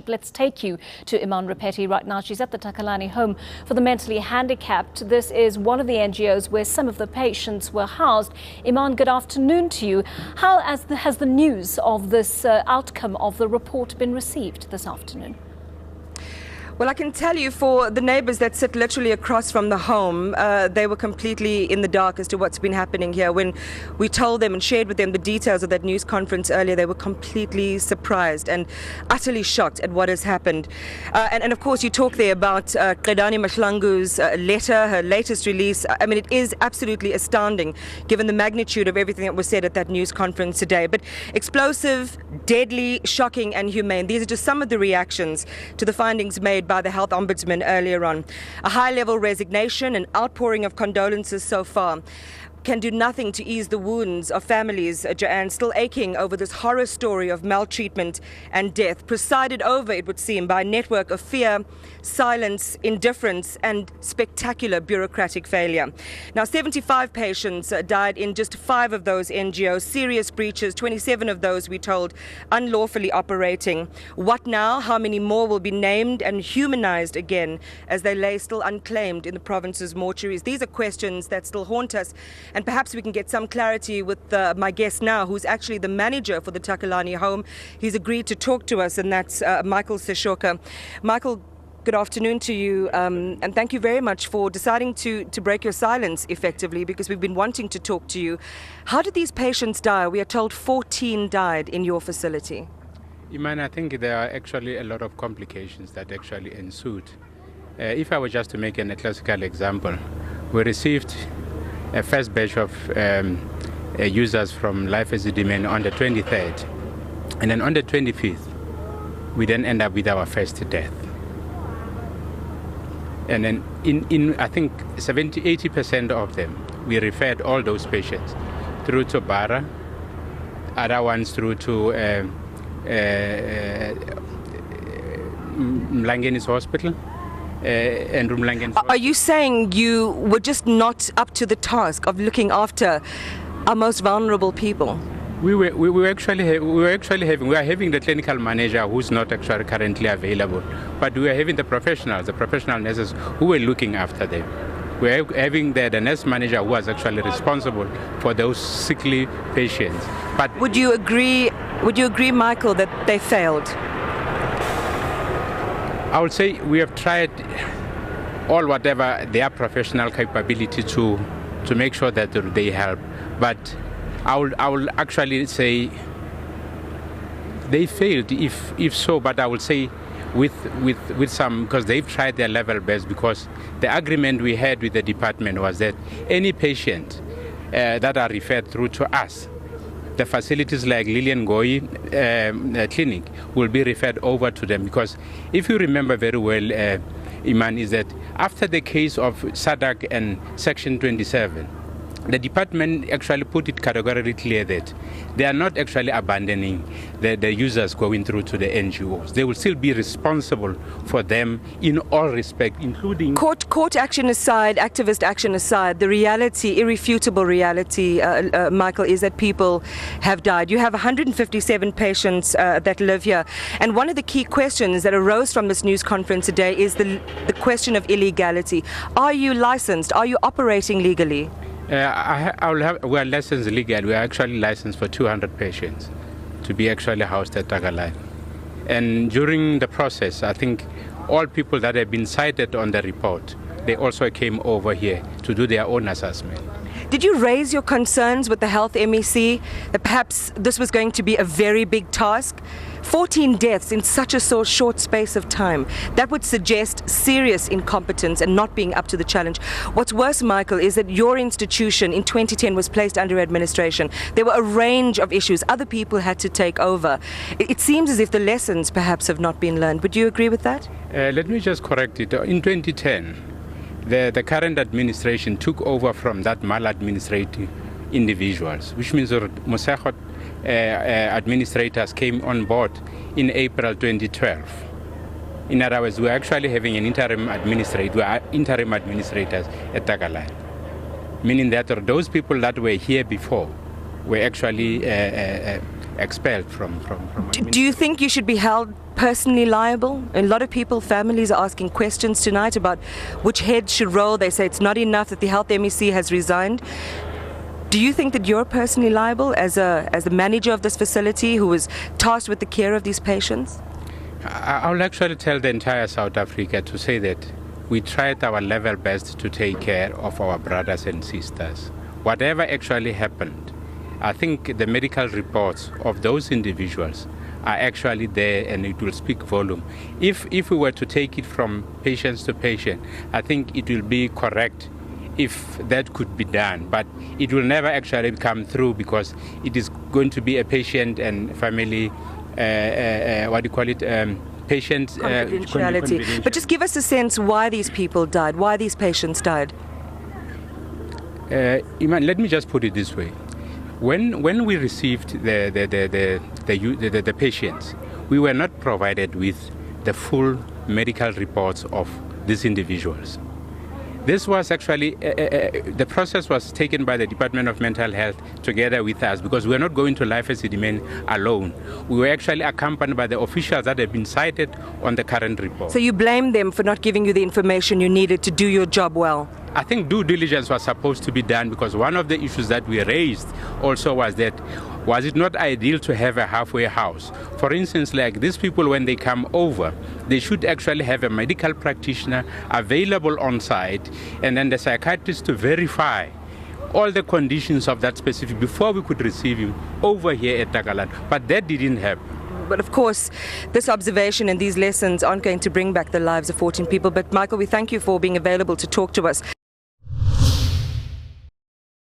Handicapped. Let's take you to Iman Rapetti right now. She's at the Takalani Home for the Mentally Handicapped. This is one of the NGOs where some of the patients were housed. Iman, good afternoon to you. How has the news of this outcome of the report been received this afternoon? Well, I can tell you, for the neighbours that sit literally across from the home, they were completely in the dark as to what's been happening here. When we told them and shared with them the details of that news conference earlier, they were completely surprised and utterly shocked at what has happened. And of course, you talk there about Qedani Mahlangu's letter, her latest release. I mean, it is absolutely astounding, given the magnitude of everything that was said at that news conference today. But explosive, deadly, shocking and humane. These are just some of the reactions to the findings made by the Health Ombudsman earlier on. A high-level resignation and outpouring of condolences so far can do nothing to ease the wounds of families, Joanne, still aching over this horror story of maltreatment and death, presided over, it would seem, by a network of fear, silence, indifference and spectacular bureaucratic failure. Now, 75 patients died in just 5 of those NGOs, serious breaches, 27 of those, we told, unlawfully operating. What now? How many more will be named and humanized again as they lay still unclaimed in the province's mortuaries? These are questions that still haunt us. And perhaps we can get some clarity with my guest now, who's actually the manager for the Takalani Home. He's agreed to talk to us, and that's Michael Seshoka. Michael, good afternoon to you, and thank you very much for deciding to break your silence effectively, because we've been wanting to talk to you. How did these patients die? We are told 14 died in your facility. Iman, I think there are actually a lot of complications that actually ensued. If I were just to make a classical example, we received a first batch of users from Life Esidimeni on the 23rd, and then on the 25th we then end up with our first death. And then in I think 70-80% of them, we referred all those patients through to Bara, other ones through to Mlangani's hospital. Are you saying you were just not up to the task of looking after our most vulnerable people? We are having the clinical manager who's not actually currently available, but we are having the professional nurses who were looking after them. We are having the nurse manager who was actually responsible for those sickly patients. But would you agree, Michael, that they failed? I would say we have tried all whatever their professional capability to make sure that they help. But I will actually say they failed, if so. But I will say with some, because they've tried their level best, because the agreement we had with the department was that any patient that are referred through to us, the facilities like Lilian Goy clinic will be referred over to them, because if you remember very well, Iman, is that after the case of SADC and Section 27, the department actually put it categorically clear that they are not actually abandoning the users going through to the NGOs. They will still be responsible for them in all respect, including... Court action aside, activist action aside, the reality, irrefutable reality, Michael, is that people have died. You have 157 patients that live here. And one of the key questions that arose from this news conference today is the question of illegality. Are you licensed? Are you operating legally? We are licensed legally. We are actually licensed for 200 patients to be actually housed at Takalani. And during the process, I think all people that have been cited on the report, they also came over here to do their own assessment. Did you raise your concerns with the Health MEC that perhaps this was going to be a very big task? 14 deaths in such a short space of time. That would suggest serious incompetence and not being up to the challenge. What's worse, Michael, is that your institution in 2010 was placed under administration. There were a range of issues. Other people had to take over. It seems as if the lessons perhaps have not been learned. Would you agree with that? Let me just correct it. In 2010, the current administration took over from that maladministrative individuals, which means Mosehot administrators came on board in April 2012. In other words, we're actually having an interim administrators at Takalani, meaning that those people that were here before were actually expelled from. Do you think you should be held personally liable? A lot of people, families are asking questions tonight about which head should roll. They say it's not enough that the health MEC has resigned. Do you think that you're personally liable as the manager of this facility who was tasked with the care of these patients? I'll actually tell the entire South Africa to say that we tried our level best to take care of our brothers and sisters. Whatever actually happened, I think the medical reports of those individuals are actually there, and it will speak volume. If we were to take it from patient to patient, I think it will be correct if that could be done, but it will never actually come through because it is going to be a patient and family, patient confidentiality. But just give us a sense why these people died, why these patients died. Iman, let me just put it this way. When we received the patients, we were not provided with the full medical reports of these individuals. This was actually, the process was taken by the Department of Mental Health together with us because we were not going to Life Esidimeni alone. We were actually accompanied by the officials that have been cited on the current report. So you blame them for not giving you the information you needed to do your job well? I think due diligence was supposed to be done because one of the issues that we raised also was that, was it not ideal to have a halfway house? For instance, like these people, when they come over, they should actually have a medical practitioner available on site and then the psychiatrist to verify all the conditions of that specific before we could receive him over here at Takalani. But that didn't happen. But of course, this observation and these lessons aren't going to bring back the lives of 14 people. But Michael, we thank you for being available to talk to us.